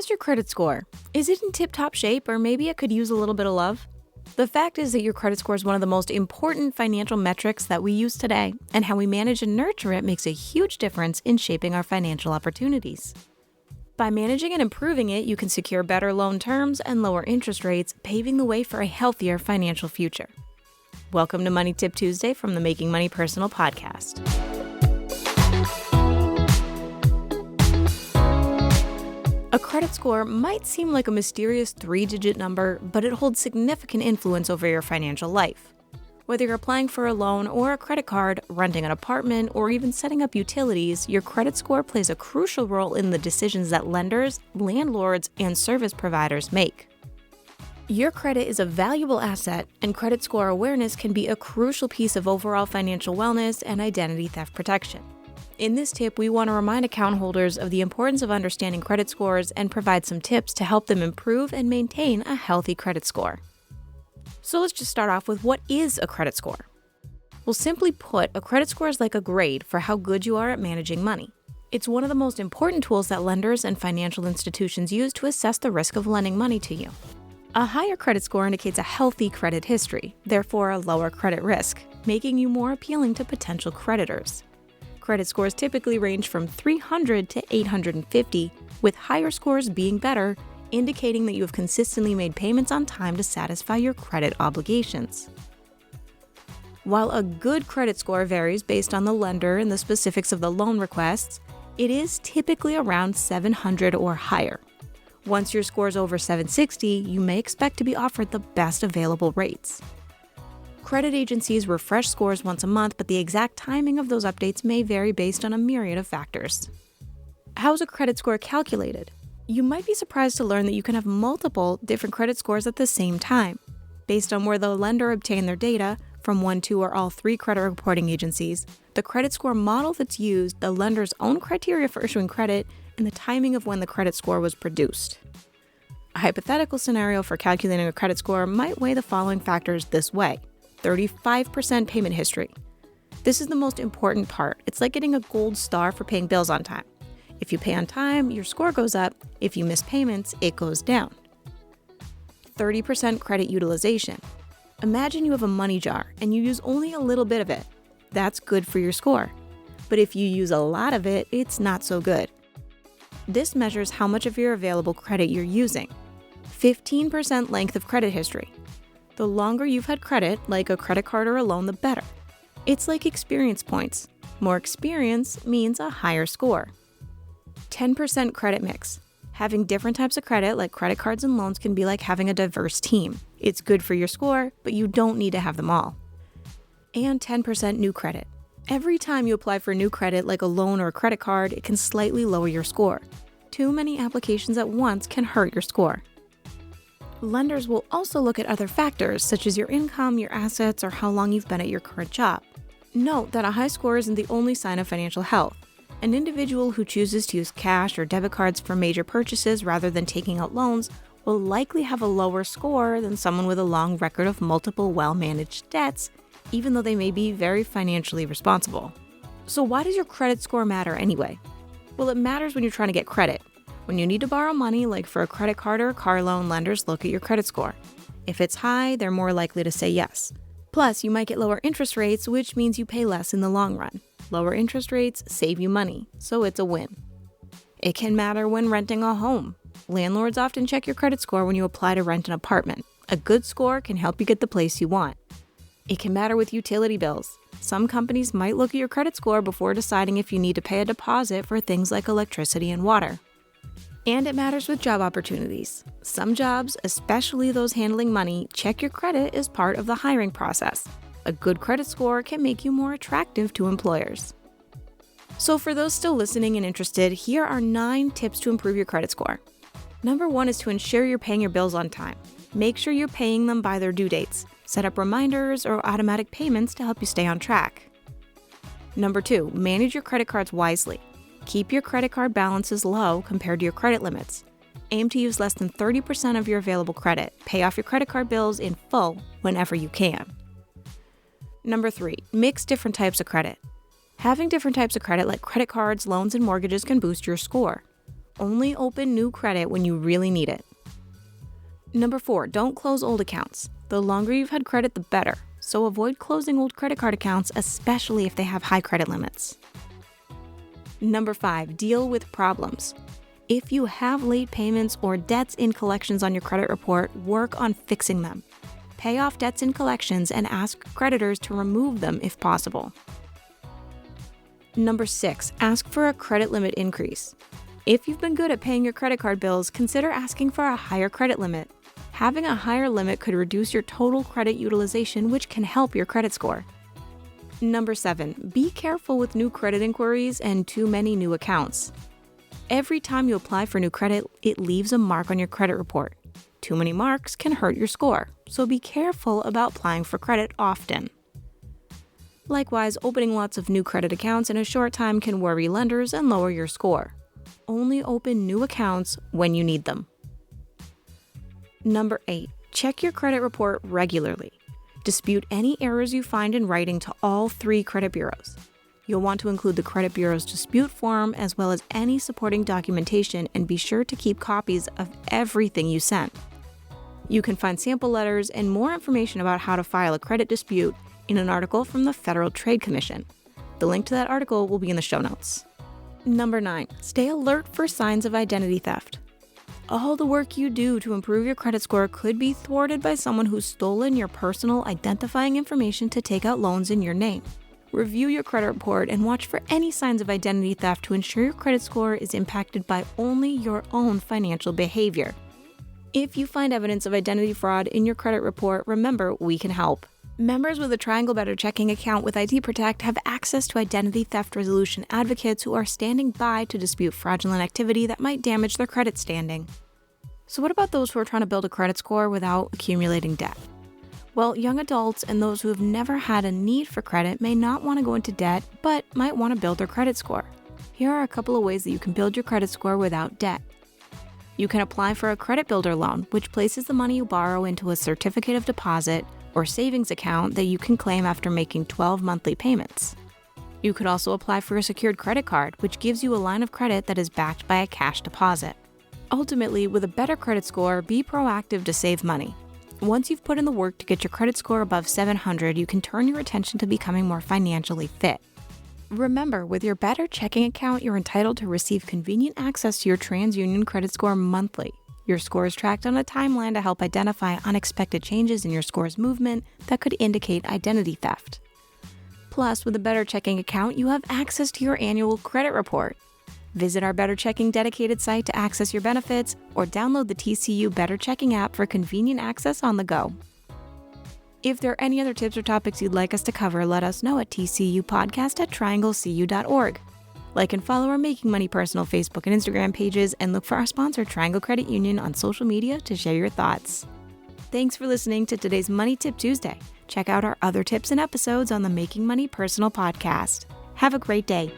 How's your credit score? Is it in tip-top shape, or maybe it could use a little bit of love? The fact is that your credit score is one of the most important financial metrics that we use today, and how we manage and nurture it makes a huge difference in shaping our financial opportunities. By managing and improving it, you can secure better loan terms and lower interest rates, paving the way for a healthier financial future. Welcome to Money Tip Tuesday from the Making Money Personal podcast. A credit score might seem like a mysterious 3-digit number, but it holds significant influence over your financial life. Whether you're applying for a loan or a credit card, renting an apartment, or even setting up utilities, your credit score plays a crucial role in the decisions that lenders, landlords, and service providers make. Your credit is a valuable asset, and credit score awareness can be a crucial piece of overall financial wellness and identity theft protection. In this tip, we want to remind account holders of the importance of understanding credit scores and provide some tips to help them improve and maintain a healthy credit score. So let's just start off with, what is a credit score? Well, simply put, a credit score is like a grade for how good you are at managing money. It's one of the most important tools that lenders and financial institutions use to assess the risk of lending money to you. A higher credit score indicates a healthy credit history, therefore a lower credit risk, making you more appealing to potential creditors. Credit scores typically range from 300 to 850, with higher scores being better, indicating that you have consistently made payments on time to satisfy your credit obligations. While a good credit score varies based on the lender and the specifics of the loan requests, it is typically around 700 or higher. Once your score is over 760, you may expect to be offered the best available rates. Credit agencies refresh scores once a month, but the exact timing of those updates may vary based on a myriad of factors. How is a credit score calculated? You might be surprised to learn that you can have multiple different credit scores at the same time. Based on where the lender obtained their data, from 1, 2, or all 3 credit reporting agencies, the credit score model that's used, the lender's own criteria for issuing credit, and the timing of when the credit score was produced. A hypothetical scenario for calculating a credit score might weigh the following factors this way. 35% payment history. This is the most important part. It's like getting a gold star for paying bills on time. If you pay on time, your score goes up. If you miss payments, it goes down. 30% credit utilization. Imagine you have a money jar and you use only a little bit of it. That's good for your score. But if you use a lot of it, it's not so good. This measures how much of your available credit you're using. 15% length of credit history. The longer you've had credit, like a credit card or a loan, the better. It's like experience points. More experience means a higher score. 10% credit mix. Having different types of credit, like credit cards and loans, can be like having a diverse team. It's good for your score, but you don't need to have them all. And 10% new credit. Every time you apply for new credit, like a loan or a credit card, it can slightly lower your score. Too many applications at once can hurt your score. Lenders will also look at other factors, such as your income, your assets, or how long you've been at your current job. Note that a high score isn't the only sign of financial health. An individual who chooses to use cash or debit cards for major purchases rather than taking out loans will likely have a lower score than someone with a long record of multiple well-managed debts, even though they may be very financially responsible. So why does your credit score matter anyway? Well, it matters when you're trying to get credit. When you need to borrow money, like for a credit card or a car loan, lenders look at your credit score. If it's high, they're more likely to say yes. Plus, you might get lower interest rates, which means you pay less in the long run. Lower interest rates save you money, so it's a win. It can matter when renting a home. Landlords often check your credit score when you apply to rent an apartment. A good score can help you get the place you want. It can matter with utility bills. Some companies might look at your credit score before deciding if you need to pay a deposit for things like electricity and water. And it matters with job opportunities. Some jobs, especially those handling money, check your credit as part of the hiring process. A good credit score can make you more attractive to employers. So for those still listening and interested, here are 9 tips to improve your credit score. Number 1 is to ensure you're paying your bills on time. Make sure you're paying them by their due dates. Set up reminders or automatic payments to help you stay on track. Number 2, manage your credit cards wisely. Keep your credit card balances low compared to your credit limits. Aim to use less than 30% of your available credit. Pay off your credit card bills in full whenever you can. Number 3, mix different types of credit. Having different types of credit like credit cards, loans, and mortgages can boost your score. Only open new credit when you really need it. Number 4, don't close old accounts. The longer you've had credit, the better. So avoid closing old credit card accounts, especially if they have high credit limits. Number 5, deal with problems. If you have late payments or debts in collections on your credit report, work on fixing them. Pay off debts in collections and ask creditors to remove them if possible. Number 6, ask for a credit limit increase. If you've been good at paying your credit card bills, consider asking for a higher credit limit. Having a higher limit could reduce your total credit utilization, which can help your credit score. Number 7, be careful with new credit inquiries and too many new accounts. Every time you apply for new credit, it leaves a mark on your credit report. Too many marks can hurt your score, so be careful about applying for credit often. Likewise, opening lots of new credit accounts in a short time can worry lenders and lower your score. Only open new accounts when you need them. Number 8, check your credit report regularly. Dispute any errors you find in writing to all 3 credit bureaus. You'll want to include the credit bureau's dispute form as well as any supporting documentation, and be sure to keep copies of everything you send. You can find sample letters and more information about how to file a credit dispute in an article from the Federal Trade Commission. The link to that article will be in the show notes. Number 9, stay alert for signs of identity theft. All the work you do to improve your credit score could be thwarted by someone who's stolen your personal identifying information to take out loans in your name. Review your credit report and watch for any signs of identity theft to ensure your credit score is impacted by only your own financial behavior. If you find evidence of identity fraud in your credit report, remember, we can help. Members with a Triangle Better checking account with ID Protect have access to identity theft resolution advocates who are standing by to dispute fraudulent activity that might damage their credit standing. So what about those who are trying to build a credit score without accumulating debt? Well, young adults and those who have never had a need for credit may not want to go into debt, but might want to build their credit score. Here are a couple of ways that you can build your credit score without debt. You can apply for a credit builder loan, which places the money you borrow into a certificate of deposit or savings account that you can claim after making 12 monthly payments. You could also apply for a secured credit card, which gives you a line of credit that is backed by a cash deposit. Ultimately, with a better credit score, be proactive to save money. Once you've put in the work to get your credit score above 700, you can turn your attention to becoming more financially fit. Remember, with your Better checking account, you're entitled to receive convenient access to your TransUnion credit score monthly. Your score is tracked on a timeline to help identify unexpected changes in your score's movement that could indicate identity theft. Plus, with a Better checking account, you have access to your annual credit report. Visit our Better Checking dedicated site to access your benefits, or download the TCU Better Checking app for convenient access on the go. If there are any other tips or topics you'd like us to cover, let us know at tcupodcast@trianglecu.org. Like and follow our Making Money Personal Facebook and Instagram pages, and look for our sponsor, Triangle Credit Union, on social media to share your thoughts. Thanks for listening to today's Money Tip Tuesday. Check out our other tips and episodes on the Making Money Personal podcast. Have a great day.